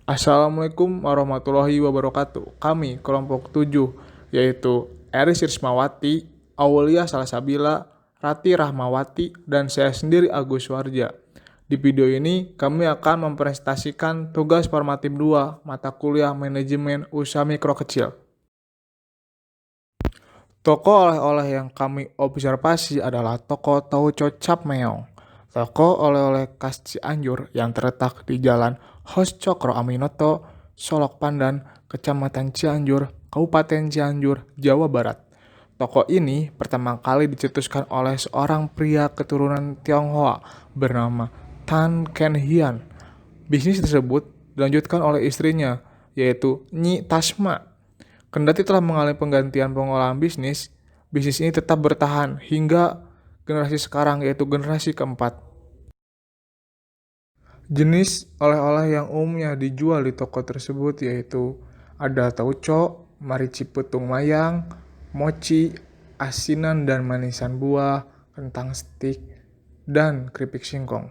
Assalamualaikum warahmatullahi wabarakatuh. Kami kelompok 7, yaitu Eris Rismawati, Aulia Salsabila, Rati Rahmawati, dan saya sendiri Agus Warja. Di video ini kami akan mempresentasikan tugas formatif 2 mata kuliah manajemen usaha mikro kecil. Toko oleh-oleh yang kami observasi adalah toko Tauco Cap Meong. Toko oleh-oleh khas Cianjur yang terletak di Jalan Hos Cokro Aminoto, Solok Pandan, Kecamatan Cianjur, Kabupaten Cianjur, Jawa Barat. Toko ini pertama kali dicetuskan oleh seorang pria keturunan Tionghoa bernama Tan Ken Hian. Bisnis tersebut dilanjutkan oleh istrinya, yaitu Nyi Tasma. Kendati telah mengalami penggantian pengolahan bisnis ini tetap bertahan hingga generasi sekarang, yaitu generasi keempat. Jenis oleh-oleh yang umumnya dijual di toko tersebut yaitu ada tauco, marici putung mayang, mochi, asinan dan manisan buah, kentang stik, dan keripik singkong.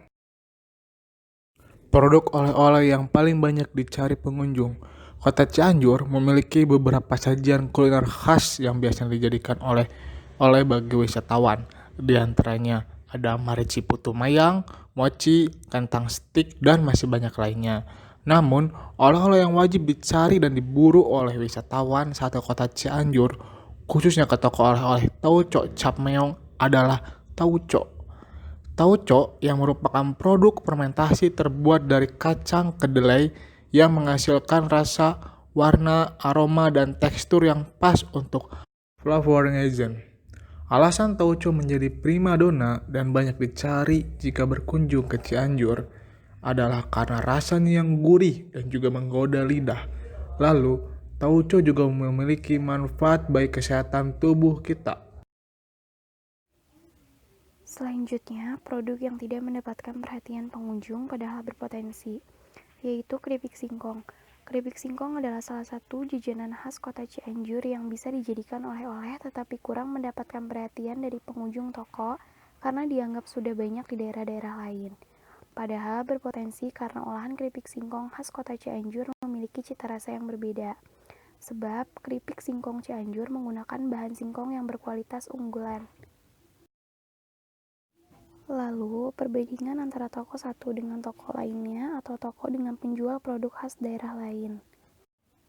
Produk oleh-oleh yang paling banyak dicari pengunjung. Kota Cianjur memiliki beberapa sajian kuliner khas yang biasanya dijadikan oleh bagi wisatawan. Di antaranya ada marici putu mayang, mochi, kentang stik, dan masih banyak lainnya. Namun, oleh-oleh yang wajib dicari dan diburu oleh wisatawan saat ke kota Cianjur, khususnya ke toko oleh-oleh Tauco Cap Meong, adalah tauco. Tauco yang merupakan produk fermentasi terbuat dari kacang kedelai yang menghasilkan rasa, warna, aroma, dan tekstur yang pas untuk flavoring agent. Alasan tauco menjadi primadona dan banyak dicari jika berkunjung ke Cianjur adalah karena rasanya yang gurih dan juga menggoda lidah. Lalu, tauco juga memiliki manfaat baik kesehatan tubuh kita. Selanjutnya, produk yang tidak mendapatkan perhatian pengunjung padahal berpotensi, yaitu keripik singkong. Keripik singkong adalah salah satu jajanan khas kota Cianjur yang bisa dijadikan oleh-oleh tetapi kurang mendapatkan perhatian dari pengunjung toko karena dianggap sudah banyak di daerah-daerah lain. Padahal berpotensi karena olahan keripik singkong khas kota Cianjur memiliki cita rasa yang berbeda. Sebab keripik singkong Cianjur menggunakan bahan singkong yang berkualitas unggulan. Lalu, perbandingan antara toko satu dengan toko lainnya atau toko dengan penjual produk khas daerah lain.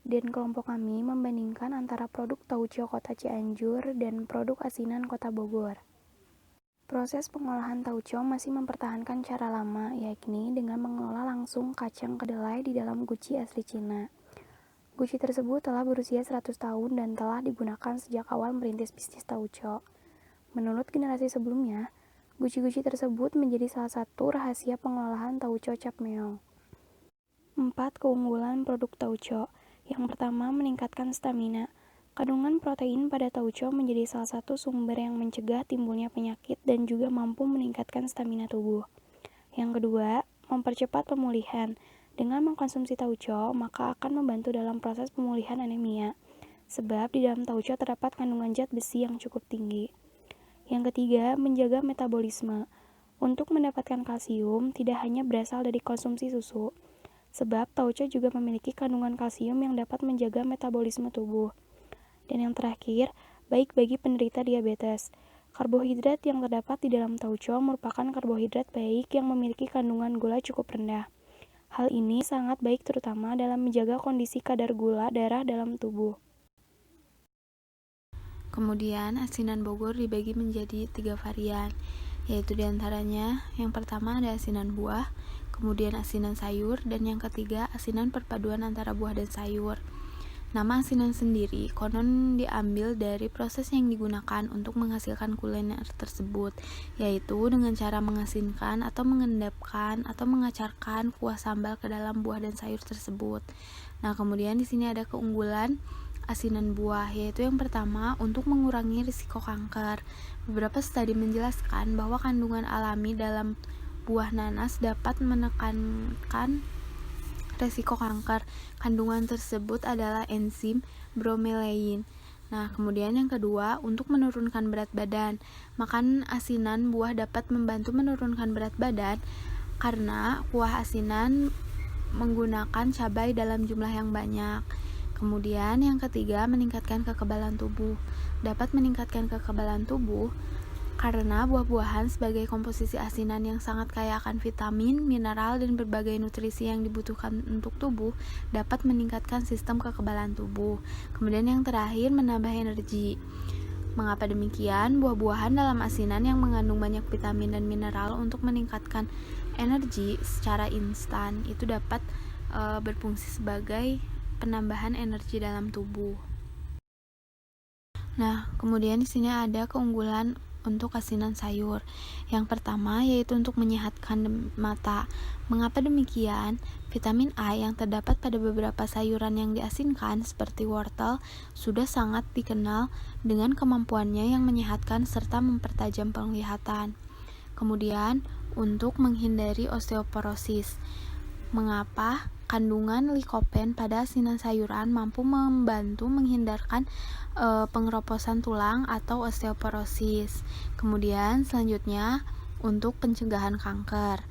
Dan kelompok kami membandingkan antara produk tauco kota Cianjur dan produk asinan kota Bogor. Proses pengolahan tauco masih mempertahankan cara lama, yakni dengan mengolah langsung kacang kedelai di dalam guci asli Cina. Guci tersebut telah berusia 100 tahun dan telah digunakan sejak awal merintis bisnis tauco. Menurut generasi sebelumnya, guci-guci tersebut menjadi salah satu rahasia pengolahan tauco Cap Meong. 4 keunggulan produk tauco. Yang pertama, meningkatkan stamina. Kandungan protein pada tauco menjadi salah satu sumber yang mencegah timbulnya penyakit dan juga mampu meningkatkan stamina tubuh. Yang kedua, mempercepat pemulihan. Dengan mengkonsumsi tauco, maka akan membantu dalam proses pemulihan anemia. Sebab di dalam tauco terdapat kandungan zat besi yang cukup tinggi. Yang ketiga, menjaga metabolisme. Untuk mendapatkan kalsium, tidak hanya berasal dari konsumsi susu, sebab tauco juga memiliki kandungan kalsium yang dapat menjaga metabolisme tubuh. Dan yang terakhir, baik bagi penderita diabetes. Karbohidrat yang terdapat di dalam tauco merupakan karbohidrat baik yang memiliki kandungan gula cukup rendah. Hal ini sangat baik terutama dalam menjaga kondisi kadar gula darah dalam tubuh. Kemudian, asinan Bogor dibagi menjadi 3 varian, yaitu diantaranya yang pertama ada asinan buah, kemudian asinan sayur, dan yang ketiga asinan perpaduan antara buah dan sayur. Nama asinan sendiri konon diambil dari proses yang digunakan untuk menghasilkan kuliner tersebut, yaitu dengan cara mengasinkan atau mengendapkan atau mengacarkan kuah sambal ke dalam buah dan sayur tersebut. Nah, kemudian di sini ada keunggulan asinan buah, yaitu yang pertama untuk mengurangi risiko kanker. Beberapa studi menjelaskan bahwa kandungan alami dalam buah nanas dapat menekankan risiko kanker. Kandungan tersebut adalah enzim bromelain. Nah, kemudian yang kedua, untuk menurunkan berat badan. Makan asinan buah dapat membantu menurunkan berat badan karena kuah asinan menggunakan cabai dalam jumlah yang banyak. Kemudian yang ketiga, meningkatkan kekebalan tubuh. Dapat meningkatkan kekebalan tubuh karena buah-buahan sebagai komposisi asinan yang sangat kaya akan vitamin, mineral, dan berbagai nutrisi yang dibutuhkan untuk tubuh dapat meningkatkan sistem kekebalan tubuh. Kemudian yang terakhir, menambah energi. Mengapa demikian? Buah-buahan dalam asinan yang mengandung banyak vitamin dan mineral untuk meningkatkan energi secara instan itu dapat berfungsi sebagai penambahan energi dalam tubuh. Nah, kemudian di sini ada keunggulan untuk asinan sayur. Yang pertama yaitu untuk menyehatkan mata. Mengapa demikian? Vitamin A yang terdapat pada beberapa sayuran yang diasinkan seperti wortel sudah sangat dikenal dengan kemampuannya yang menyehatkan serta mempertajam penglihatan. Kemudian, untuk menghindari osteoporosis. Mengapa? Kandungan likopen pada asinan sayuran mampu membantu menghindarkan pengeroposan tulang atau osteoporosis. Kemudian selanjutnya untuk pencegahan kanker.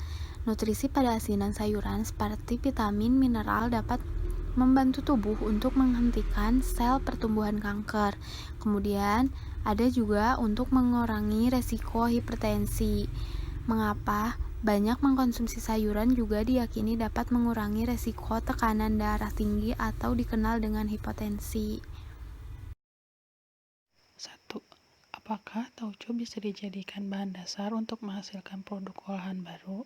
Nutrisi pada asinan sayuran seperti vitamin, mineral dapat membantu tubuh untuk menghentikan sel pertumbuhan kanker. Kemudian ada juga untuk mengurangi resiko hipertensi. Mengapa? Banyak mengkonsumsi sayuran juga diyakini dapat mengurangi resiko tekanan darah tinggi atau dikenal dengan hipertensi. 1. Apakah tauco bisa dijadikan bahan dasar untuk menghasilkan produk olahan baru?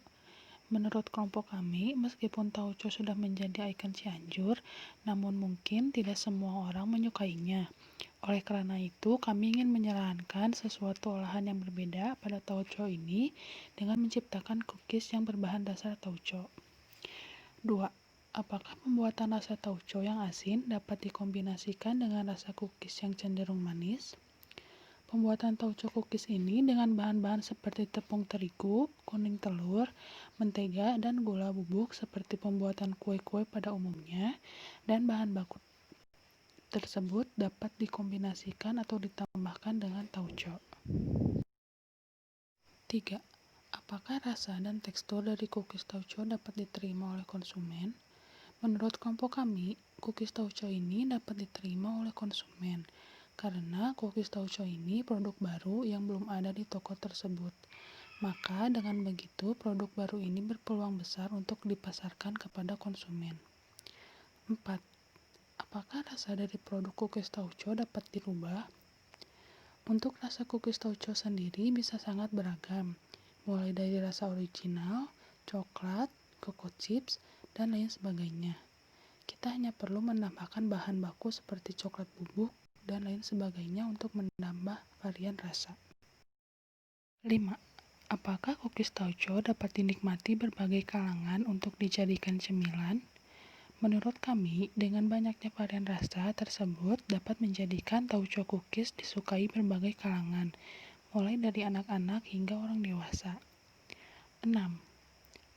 Menurut kelompok kami, meskipun tauco sudah menjadi ikon Cianjur, namun mungkin tidak semua orang menyukainya. Oleh karena itu, kami ingin menyarankan sesuatu olahan yang berbeda pada tauco ini dengan menciptakan cookies yang berbahan dasar tauco. 2. Apakah pembuatan rasa tauco yang asin dapat dikombinasikan dengan rasa cookies yang cenderung manis? Pembuatan tauco cookies ini dengan bahan-bahan seperti tepung terigu, kuning telur, mentega, dan gula bubuk seperti pembuatan kue-kue pada umumnya, dan bahan baku tersebut dapat dikombinasikan atau ditambahkan dengan tauco. 3. Apakah rasa dan tekstur dari cookies tauco dapat diterima oleh konsumen? Menurut kelompok kami, cookies tauco ini dapat diterima oleh konsumen karena cookies tauco ini produk baru yang belum ada di toko tersebut. Maka dengan begitu produk baru ini berpeluang besar untuk dipasarkan kepada konsumen. 4. Apakah rasa dari produk cookies tauco dapat dirubah? Untuk rasa cookies tauco sendiri bisa sangat beragam, mulai dari rasa original, coklat, cocoa chips, dan lain sebagainya. Kita hanya perlu menambahkan bahan baku seperti coklat bubuk dan lain sebagainya untuk menambah varian rasa. 5. Apakah cookies tauco dapat dinikmati berbagai kalangan untuk dijadikan cemilan? Menurut kami, dengan banyaknya varian rasa tersebut dapat menjadikan tauco cookies disukai berbagai kalangan, mulai dari anak-anak hingga orang dewasa. 6.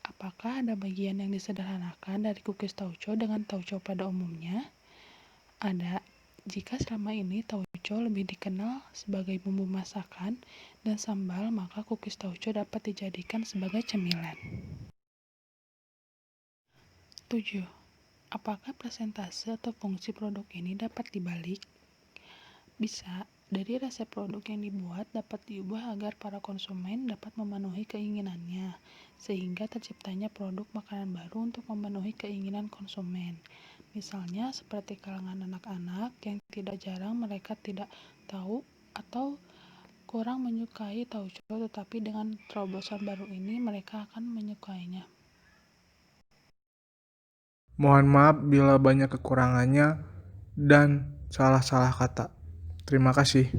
Apakah ada bagian yang disederhanakan dari cookies tauco dengan tauco pada umumnya? Ada, jika selama ini tauco lebih dikenal sebagai bumbu masakan dan sambal, maka cookies tauco dapat dijadikan sebagai cemilan. 7. Apakah presentase atau fungsi produk ini dapat dibalik? Bisa, dari resep produk yang dibuat dapat diubah agar para konsumen dapat memenuhi keinginannya, sehingga terciptanya produk makanan baru untuk memenuhi keinginan konsumen. Misalnya seperti kalangan anak-anak yang tidak jarang mereka tidak tahu atau kurang menyukai tauco, tetapi dengan terobosan baru ini mereka akan menyukainya. Mohon maaf bila banyak kekurangannya dan salah-salah kata. Terima kasih.